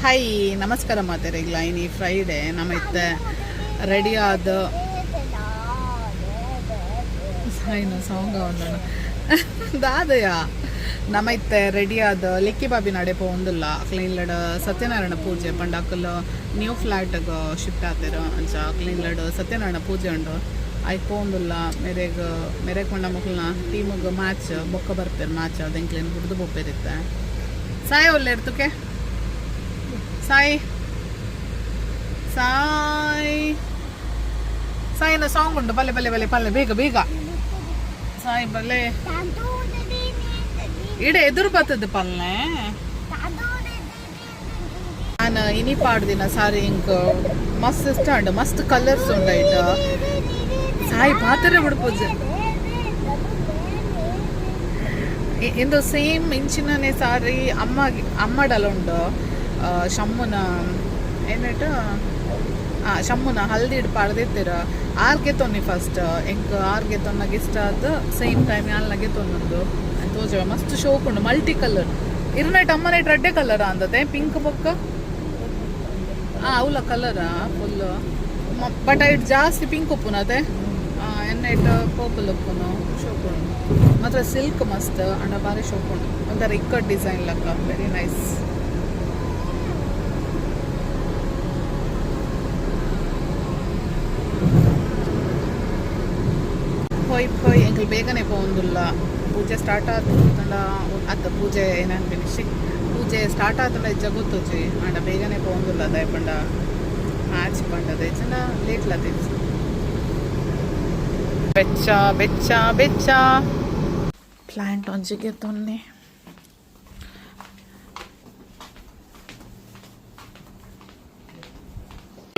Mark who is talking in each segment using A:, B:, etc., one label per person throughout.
A: hi ನಮಸ್ಕಾರ ಮಾತೆರೆಗ್ಲ ಇನಿ Friday ನಮ್ಮ ಇತ್ತೆ ರೆಡಿ ಆದ ಸಾಯಿನ ಸಾಂಗ್ ಅವನ ದಾದಯ ನಮ್ಮ ಇತ್ತೆ ರೆಡಿ ಆದ ಲೆಕ್ಕಿ ಬಾಬಿ ನಡೆ ಪೋಂದಿಲ್ಲ ಕ್ಲೀನ್ಲಡ್ ಸತ್ಯನಾರಾಯಣ ಪೂಜೆ ಪಂಡಾಕಲ್ ನ್ಯೂ ಫ್ಲಾಟ್ಗೆ ಶಿಫ್ಟ್ ಆತಿರ ಅಂಚ ಕ್ಲೀನ್ಲಡ್ ಸತ್ಯನಾರಾಯಣ ಪೂಜೆ ಉಂಡು ಆಯ್ತು ಪೋಂದಿಲ್ಲ ಮೇರೆಗೆ ಪಂಡ ಮಕ್ಕಳನ್ನ ಟೀಮಿಗೆ ಮ್ಯಾಚ್ ಬೊಕ್ಕ ಬರ್ತಾರೆ ಮ್ಯಾಚ್ ಅದು ಎಂಕ್ಲೇನು ಹುಡ್ದು ಬೊಪ್ಪೇರಿತ್ತೆ ಸಾಯಿ ಒಳ್ಳೆ ಇರ್ತಕ್ಕೆ ಸಾಯಿ ಸಾಯಿ ಸಾಯಿನ ಸಾಂಗ್ ಉಂಟು ಬಲ್ಲೆ ಬಲ್ಲೆ ಬಲ್ಲೆ ಪಲ್ಲೆ ಬೇಗ ಬೇಗ ಸಾಯಿ ಬಲ್ಲೆ ಇಡೆ ಎದುರು ಬರ್ತದೆ ಪಲ್ಲೆ ನಾನು ಇನಿ ಪಾಡ್ದಿನ ಸಾರಿ ಇಂಕ್ ಮಸ್ತ್ ಇಷ್ಟ ಉಂಟು ಮಸ್ತ್ ಕಲರ್ಸ್ ಉಂಡಾಯ್ತು ಸಾಯಿ ಪಾತ್ರೆ ಬಿಡ್ಪೋಜ್ ಇಂದು ಸೇಮ್ ಇಂಚಿನೇ ಸಾರಿ ಅಮ್ಮಡಲ್ಲ ಉಂಡು ಶಮ್ಮುನ ಏನೇಟು ಶಮ್ಮುನ ಹಲ್ದಿಡ್ ಪಾಡ್ದಿತ್ತೀರ ಆರ್ಗೆ ತೊನ್ನಿ ಫಸ್ಟ್ ಎಂಕ್ ಆರ್ಗೆ ತೊನ್ನಾಗ ಇಷ್ಟ ಆದ ಸೇಮ್ ಟೈಮ್ ಯಾಲ್ನಾಗೆ ತೊನ್ನೊಂದು ತೋಜ ಮಸ್ತ್ ಶೋಕ್ ಉಂಡು ಮಲ್ಟಿ ಕಲರ್ ಇರ್ನೈಟ್ ಅಮ್ಮನೈಟ್ ರೆಡ್ಡೆ ಕಲರ್ ಅಂದತೆ ಪಿಂಕ್ ಬೊಕ್ಕ ಅವಲ ಕಲರಾ ಫುಲ್ ಬಟ್ ಐಟ್ ಜಾಸ್ತಿ ಪಿಂಕ್ ಉಪ್ಪುನತೆ ಎನ್ನೈಟ್ ಪರ್ಪಲ್ ಉಪ್ಪುನು ಶೋಕ್ ಉಂಡು ಮಾತ್ರ ಸಿಲ್ಕ್ ಮಸ್ತ್ ಅಂಡ ಬಾರಿ ಶೋಕ್ ಉಂಡು ಒಂಥರ ಇಕ್ಕಟ್ ಡಿಸೈನ್ ಲಕ್ಕ ವೆರಿ ನೈಸ್ ಹೋಯ್ ಎಂಕಲ್ ಬೇಗನೆ ಪೋಂದಿಲ್ಲ ಪೂಜೆ ಸ್ಟಾರ್ಟ್ ಆತಂಡ ಅತ್ತ ಪೂಜೆ ಏನೇನು ಫಿನಿಶಿ ಪೂಜೆ ಸ್ಟಾರ್ಟ್ ಆತಂಡ ಇಜ್ಜ ಗೊತ್ತುಜಿ ಅಂಡ ಬೇಗನೆ ಪೋಂದಿಲ್ಲ ದಯಪಂಡ ಮ್ಯಾಚ್ ಪಂಡದ ಇಜ್ಜನ ಲೇಟ್ಲ ತಿನ್ಸು ಬೆಚ್ಚ ಬೆಚ್ಚ ಬೆಚ್ಚ ಪ್ಲಾಂಟ್ ಒಂಜಿಗೆ ತೊನ್ನೆ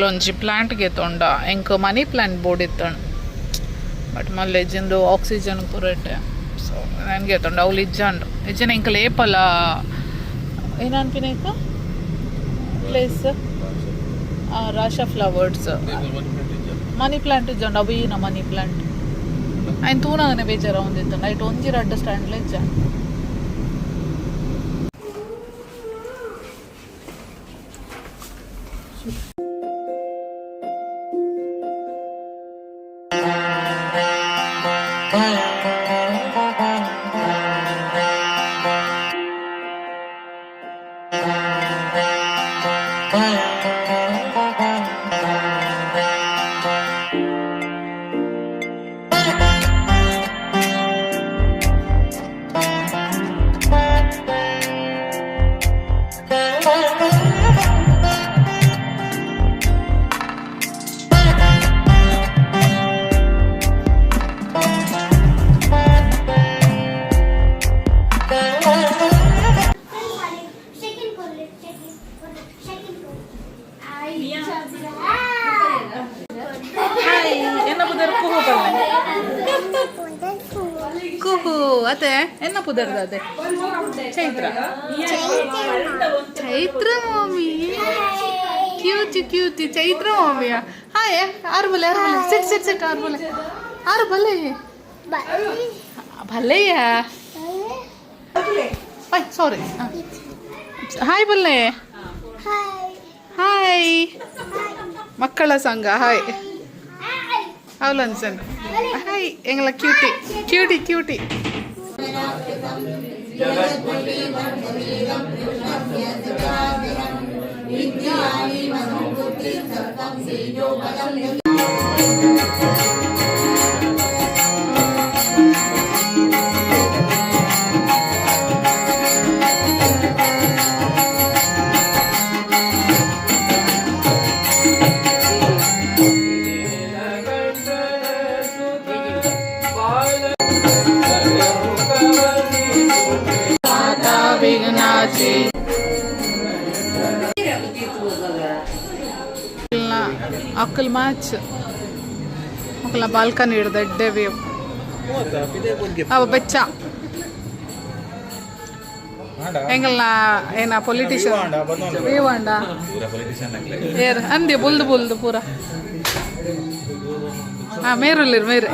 A: ಒಂಜಿ ಪ್ಲಾಂಟ್ಗೆ ತೊಂಡ ಎಂಕ್ ಮನಿ ಪ್ಲಾಂಟ್ ಬೋರ್ಡ್ ಇತ್ತಣ್ಣ ಬಟ್ ಮళ్ళీ ಇಜ್ಜಿಂದು ಆಕ್ಸಿಜನ್ ಪೂರೈತೆ ಸೊ ನನಗೆ ತೊಂಡ ಅವ್ಲು ಇಜ್ಜಂಡು ಇಜ್ಜನ ಇಂಕ ಲೇಪಲ್ಲ ಏನನ್ಪಿನೇಕ ಪ್ಲೇಸ್ ರಾಶಾ ಫ್ಲವರ್ಸ್ ಮನಿ ಪ್ಲಾಂಟ್ ಇಜ್ಜಂಡು ಅವಿನ ಮನಿ ಪ್ಲಾಂಟ್ ఆయన తూనగానే ಬೇಜಾರ ಒಂದಿತ್ತು ನೈಟ್ ಒಂಜಿ ರಡ್ಡ ಸ್ಟ್ಯಾಂಡ್ಲ ಇಜ್ಜ ಕುಹು ಅತೆ ಎನ್ನ ಪುದರ್ದ ಅತೆ ಚೈತ್ರ ಚೈತ್ರ ಮಾಮಿ ಕ್ಯೂಟಿ ಕ್ಯೂಟಿ ಚೈತ್ರ ಮಾಮಿಯ ಹಾಯ್ ಆರು ಬಲ್ಲೆ ಸಿಟ್ ಸಿಟ್ ಸಿಟ್ ಆರು ಬಲ್ಲೆ ಭಲ್ಲೆಯ ಸಾರಿ ಹಾಯ್ ಬಲ್ಲೆ ಹಾಯ್ ಮಕ್ಕಳ ಸಂಘ ಹಾಯ್ ಅವಲನ್ಸನ್ ಹಾಯ್ ಎಂಗ್ಲ ಕ್ಯೂಟಿ ಕ್ಯೂಟಿ ಕ್ಯೂಟಿ ಅಕ್ಕಲ್ ಮ್ಯಾಚ್ ಮಕ್ಕಳ ಬಾಲ್ಕನಿ ಹಿಡ್ದ ಎಡ್ಡೆ ವ್ಯೂ ಅವ ಬೆಚ್ಚ ಎಂಗಲ್ನ ಏನ ಪೊಲಿಟಿಷಿಯನ್ ವೇವಾಂಡ ಏರ್ ಅಂದಿ ಬುಲ್ದು ಬುಲ್ದು ಪೂರ ಮೇರುಲ್ಲಿರು ಮೇರು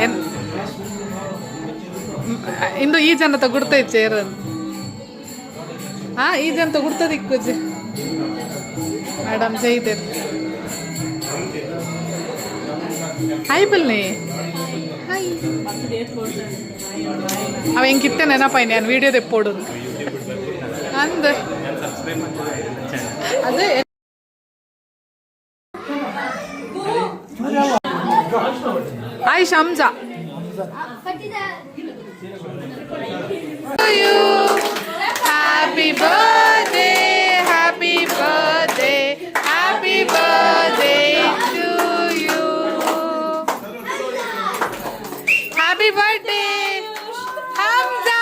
A: ಇಂದು ಈ ಜನ ಗುಡ್ತೈತೆ ಏರ್ ಈ ಜನ ಗುಡ್ತದಿಕ್ಕುಜಿ ಮೇಡಮ್ ಜೈದೆ ಹಾಯ್ ಬಲ್ನಿ ಹಾಯ್ ಅವ ಹೆಂಗೆ ಕಿತ್ತೆ ನೆನಪಾಯಿ ನಾನು ವಿಡಿಯೋ ತೆಪ್ಪೋಡು ಅಂದ ಅದೇ ಹಾಯ್ ಶಮ್ಜಾ happy birthday happy birthday happy birthday to you happy birthday Hamza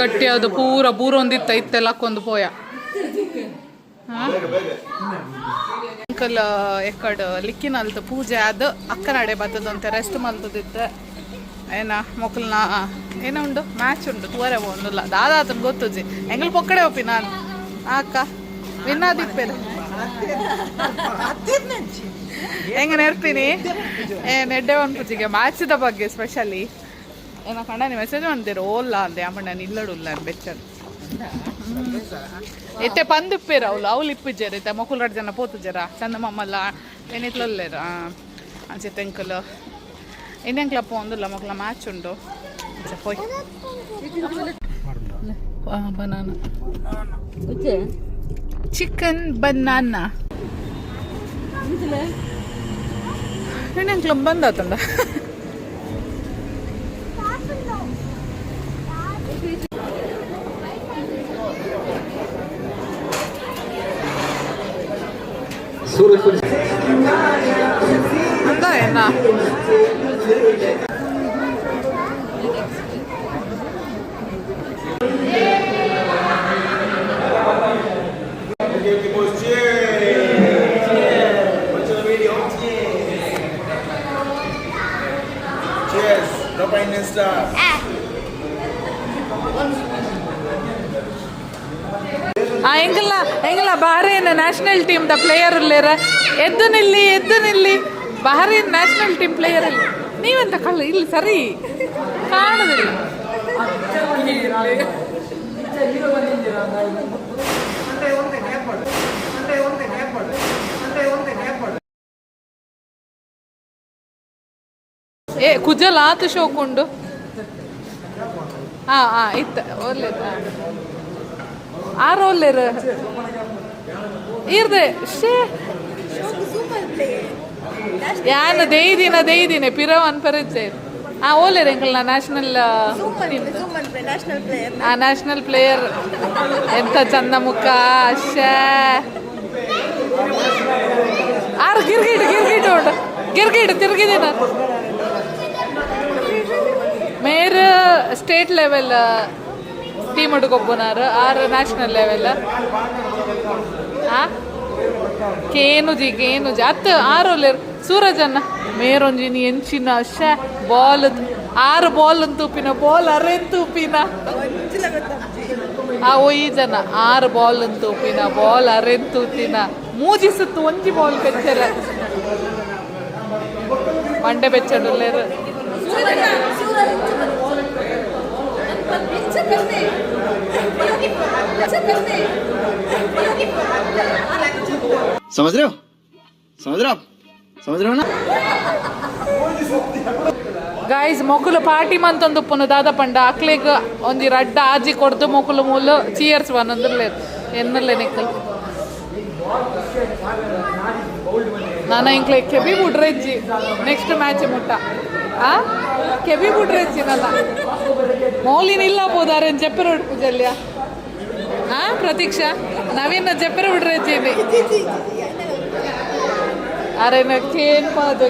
A: ಕಟ್ಟಿ ಅದು ಪೂರ ಒಂದಿತ್ತ ಇತ್ತೆಲ್ಲಕ್ಕೊಂದು ಪೋಯ ಅಂಕಲ್ ಎಕ್ಕಡ ಲಿಕ್ಕಿನಲ್ದು ಪೂಜೆ ಅದು ಅಕ್ಕನಡೆ ಬರ್ತದಂತೆ ರೆಸ್ಟ್ ಮಲ್ತದಿತ್ತೆ ಏನ ಮೊಕ್ಕಲ್ನ ಏನೋ ಉಂಡು ಮ್ಯಾಚ್ ಉಂಡು ತೂವರೆ ಒಂದಿಲ್ಲ ದಾದಾತನ ಗೊತ್ತುಜಿ ಎಂಗಲ್ ಪೊಕ್ಕಡೆ ಒಪ್ಪಿ ನಾನು ಅಕ್ಕ ವಿನ್ನಾದಿಪ್ಪೇರು ಹೆಂಗ ನೆರ್ತೀನಿ ನೆಡ್ಡೆ ಪೂಜೆಗೆ ಮ್ಯಾಚ್ದ ಬಗ್ಗೆ ಸ್ಪೆಷಲಿ ಏನೋ ಕಣ್ಣ ನೀವು ಮೆಸೇಜ್ ಮಾಡ್ತೀರ ಓಲ್ಲ ಅಂದೆ ಅಮ್ಮ ನಾನು ಇಲ್ಲಡುಲ್ಲ ಬೆಚ್ಚದು ಎತ್ತೆ ಪಂದಿಪ್ಪೇರ ಅವ್ಲು ಇಪ್ಪಿಜ್ಜಾರ ಇತ್ತೆ ಮೊಕ್ಕಲು 2 ಜನ ಪೋತುಜಾರ ಚಂದ ಮಮ್ಮಲ್ಲ ಏನಿತ್ಲಲ್ಲೇರ ಅಂಚೆತ್ತೆ ಅಂಕಲ್ ಇನ್ನೆಂಕ್ಲಪ್ಪ ಒಂದಿಲ್ಲ ಮಕ್ಕಳ ಮ್ಯಾಚ್ ಉಂಟು ಪೋಯ್ ಬನಾನಾ ಚಿಕನ್ ಬನಾನಾ ಇನ್ನೆಂಕ್ಲ ಬಂದಾತಂಡ എന്താ എന്നാ ಎಂಗಲ್ಲ ಬಹರೇನ್ ನ್ಯಾಷನಲ್ ಟೀಮ್ ದ ಪ್ಲೇಯರ್ ಇಲ್ಲೇರ ಎದ್ದು ನಿಲ್ಲಿ ಬಹರೇನ್ ನ್ಯಾಷನಲ್ ಟೀಮ್ ಪ್ಲೇಯರ್ ಇಲ್ಲಿ ನೀವೆಂತ ಕಳ್ಳ ಇಲ್ಲಿ ಸರಿ ಕಾಣುದಿಲ್ಲ ಏ ಕುಜಲ್ ಆತು ಶೋಕುಂಡು ಇತ್ತ ಒಳ್ಳೆದ ಆರು ಒಳ್ಳೆರು ಇರ್ದೆ ಯಾನು ದೇಯ್ದಿನ ಪಿರವ್ ಅನ್ಪರಿದ್ದೆ ಓಲೇರು ಎಂಕಲ್ನ ನ್ಯಾಷನಲ್ ನ್ಯಾಷನಲ್ ಪ್ಲೇಯರ್ ಎಂತ ಚಂದ ಮುಖ ಶೇ ಆರು ಗಿರ್ಗಿಟ್ ಉಂಟು ತಿರುಗಿದೆ ನಾನು ಮೇರ್ ಸ್ಟೇಟ್ ಲೆವೆಲ್ ಟೀಮ್ ಹುಡುಗೊಬ್ಬನಾರು ಆರು ನ್ಯಾಷನಲ್ ಲೆವೆಲ್ ಕೇನುಜಿ ಅತ್ತು ಆರು ಒಲ್ಲೇರು ಸೂರಜನ್ನ ಮೇರೊಂಜಿನಿ ಎಂಚಿನ ಶೇ ಬಾಲ್ 6 ಬಾಲ್ ತೂಪಿನ ಬಾಲ್ ಅರೆನ್ ತೂಪಿನ ಈ ಜನ 6 ಬಾಲ್ ತೂಪಿನ ಬಾಲ್ ಅರೆನ್ ತೂತಿನ ಮೂಜಿಸುತ್ತು ಒಂಜಿ ಬಾಲ್ ಬೆಚ್ಚರ ಮಂಡೆ ಬೆಚ್ಚಡುಲ್ಲೇರು
B: समझ रहे हो ना
A: ಗೈಸ್ ಮೊಕುಲು ಪಾರ್ಟಿ ಮಂತೊಂದು ಉಪ್ಪುನು ದಾದ ಪಂಡ ಅಕ್ಲೆಗ್ ಒಂಜಿ ರಡ್ಡ ಆಜಿ ಕೊಡ್ದು ಮೊಕುಲು ಮೂಲು ಚೀಯರ್ಸ್ ಬನ್ನಂದಿರ್ಲೇರು ಎನ್ನಲ್ಲೇ ನಿಕ್ಕಲ್ ನಾನು ಇಂಕ್ಲೆ ಕೆಬಿ ಬಿಡ್ರೆಜ್ಜಿ ನೆಕ್ಸ್ಟ್ ಮ್ಯಾಚ್ ಮುಟ್ಟ ಕೆಬಿ ಬಿಡ್ರೆಜ್ಜಿ ನನ್ನ ಮೌಲಿನ ಇಲ್ಲ ಬೋದಾರೇನು ಜಪ್ಪೆರ ಪೂಜಲ್ಯ ಪ್ರತೀಕ್ಷಾ ನವೀನ ಜಪ್ಪೆರ ಬಿಡ್ರೆಜ್ಜಿನಿ ಅರೆ ಕೇನ್ ಪಾದ